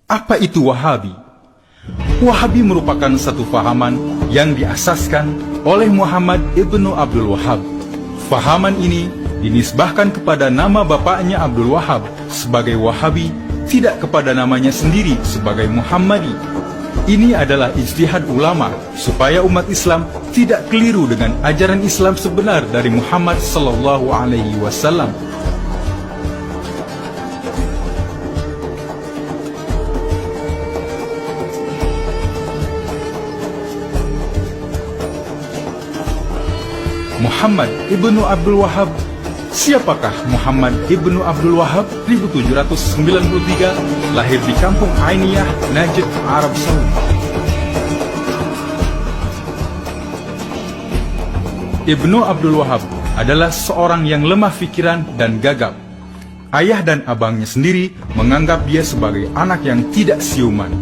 Apa itu Wahabi? Wahabi merupakan satu fahaman yang diasaskan oleh Muhammad ibnu Abdul Wahab. Fahaman ini dinisbahkan kepada nama bapaknya Abdul Wahab sebagai Wahabi, tidak kepada namanya sendiri sebagai Muhammadi. Ini adalah ijtihad ulama supaya umat Islam tidak keliru dengan ajaran Islam sebenar dari Muhammad sallallahu alaihi wasallam. Muhammad ibnu Abdul Wahab. Siapakah Muhammad ibnu Abdul Wahab? 1793, lahir di kampung Ainiyah, Najd, Arab Saudi. Ibnu Abdul Wahab adalah seorang yang lemah pikiran dan gagap. Ayah dan abangnya sendiri menganggap dia sebagai anak yang tidak siuman.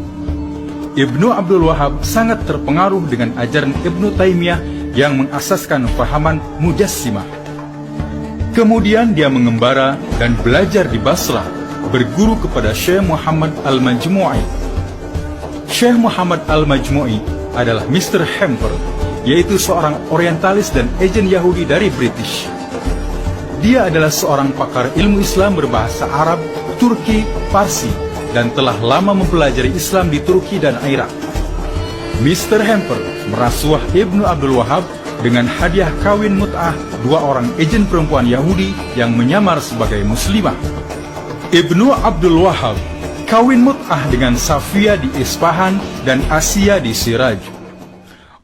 Ibnu Abdul Wahab sangat terpengaruh dengan ajaran Ibnu Taimiyah yang mengasaskan fahaman Mujassimah. Kemudian dia mengembara dan belajar di Basrah, berguru kepada Syekh Muhammad Al-Majmu'i. Syekh Muhammad Al-Majmu'i adalah Mr. Hamper, yaitu seorang orientalis dan agen Yahudi dari British. Dia adalah seorang pakar ilmu Islam berbahasa Arab, Turki, Parsi, dan telah lama mempelajari Islam di Turki dan Irak. Mr. Hamper merasuah Ibnu Abdul Wahab dengan hadiah kawin mut'ah dua orang agen perempuan Yahudi yang menyamar sebagai muslimah. Ibnu Abdul Wahab kawin mut'ah dengan Safia di Isfahan dan Asia di Siraj.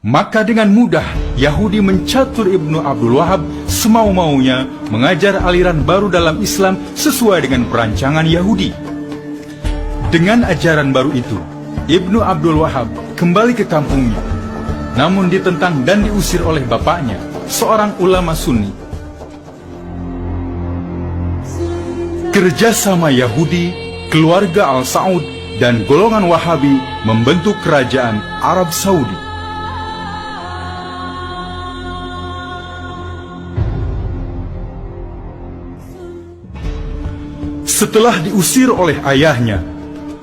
Maka dengan mudah Yahudi mencatur Ibnu Abdul Wahab semau-maunya mengajar aliran baru dalam Islam sesuai dengan perancangan Yahudi. Dengan ajaran baru itu, Ibnu Abdul Wahab kembali ke kampungnya, namun ditentang dan diusir oleh bapaknya, seorang ulama Sunni. Kerjasama Yahudi, keluarga Al-Saud, dan golongan Wahabi membentuk kerajaan Arab Saudi. Setelah diusir oleh ayahnya,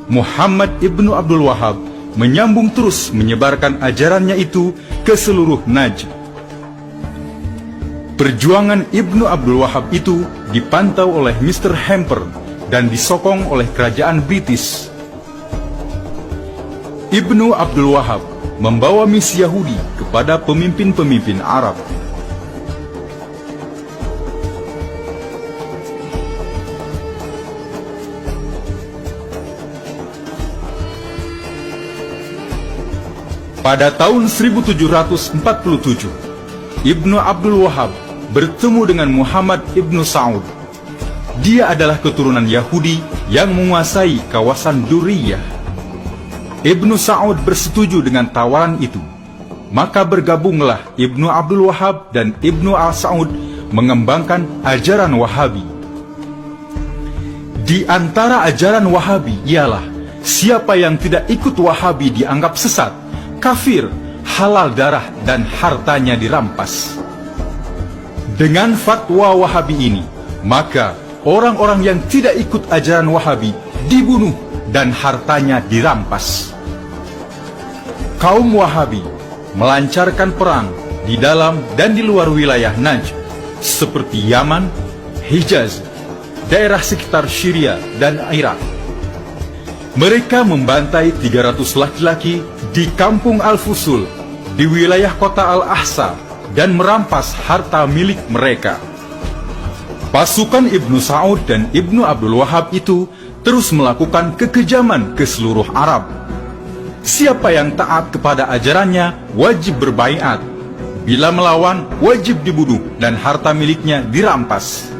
Muhammad ibnu Abdul Wahab menyambung terus menyebarkan ajarannya itu ke seluruh Najd. Perjuangan Ibnu Abdul Wahab itu dipantau oleh Mr. Hamper dan disokong oleh kerajaan British. Ibnu Abdul Wahab membawa misi Yahudi kepada pemimpin-pemimpin Arab. Pada tahun 1747, Ibnu Abdul Wahab bertemu dengan Muhammad ibnu Saud. Dia adalah keturunan Yahudi yang menguasai kawasan Duriyah. Ibnu Saud bersetuju dengan tawaran itu. Maka bergabunglah Ibnu Abdul Wahab dan Ibnu Al-Saud mengembangkan ajaran Wahabi. Di antara ajaran Wahabi ialah siapa yang tidak ikut Wahabi dianggap sesat, kafir, halal darah, dan hartanya dirampas. Dengan fatwa Wahabi ini, maka orang-orang yang tidak ikut ajaran Wahabi dibunuh dan hartanya dirampas. Kaum Wahabi melancarkan perang di dalam dan di luar wilayah Najd, seperti Yaman, Hijaz, daerah sekitar Syria, dan Irak. Mereka membantai 300 laki-laki di kampung Al-Fusul, di wilayah kota Al-Ahsa, dan merampas harta milik mereka. Pasukan Ibnu Saud dan Ibnu Abdul Wahab itu terus melakukan kekejaman ke seluruh Arab. Siapa yang taat kepada ajarannya wajib berbaiat. Bila melawan, wajib dibunuh dan harta miliknya dirampas.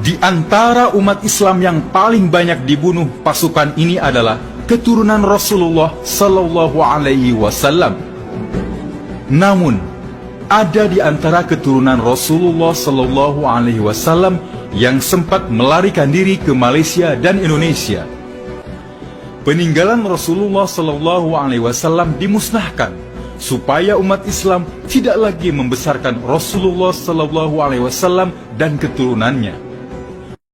Di antara umat Islam yang paling banyak dibunuh pasukan ini adalah keturunan Rasulullah sallallahu alaihi wasallam. Namun, ada di antara keturunan Rasulullah sallallahu alaihi wasallam yang sempat melarikan diri ke Malaysia dan Indonesia. Peninggalan Rasulullah sallallahu alaihi wasallam dimusnahkan supaya umat Islam tidak lagi membesarkan Rasulullah sallallahu alaihi wasallam dan keturunannya.